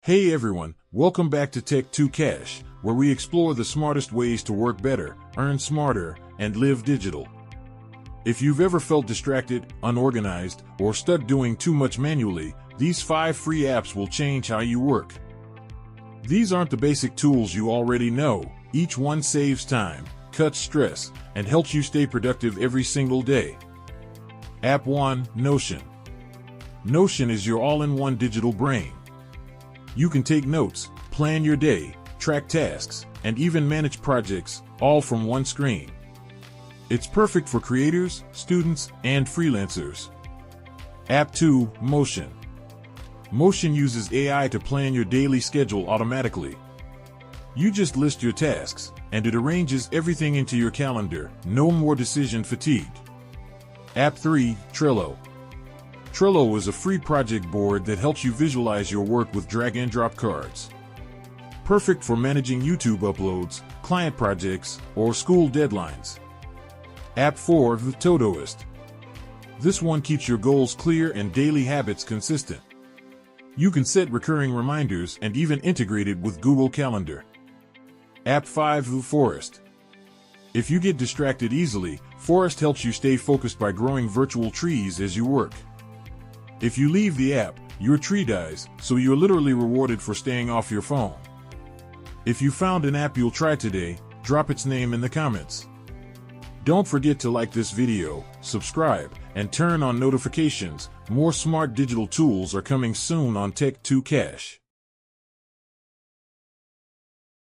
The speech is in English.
Hey everyone, welcome back to Tech 2 Cash, where we explore the smartest ways to work better, earn smarter, and live digital. If you've ever felt distracted, unorganized, or stuck doing too much manually, these 5 free apps will change how you work. These aren't the basic tools you already know. Each one saves time, cuts stress, and helps you stay productive every single day. App 1, Notion. Notion is your all-in-one digital brain. You can take notes, plan your day, track tasks, and even manage projects, all from one screen. It's perfect for creators, students, and freelancers. App 2, Motion. Motion uses AI to plan your daily schedule automatically. You just list your tasks, and it arranges everything into your calendar, no more decision fatigue. App 3, Trello. Trello is a free project board that helps you visualize your work with drag-and-drop cards. Perfect for managing YouTube uploads, client projects, or school deadlines. App 4, the Todoist. This one keeps your goals clear and daily habits consistent. You can set recurring reminders and even integrate it with Google Calendar. App 5, the Forest. If you get distracted easily, Forest helps you stay focused by growing virtual trees as you work. If you leave the app, your tree dies, so you're literally rewarded for staying off your phone. If you found an app you'll try today, drop its name in the comments. Don't forget to like this video, subscribe, and turn on notifications. More smart digital tools are coming soon on Tech 2 Cash.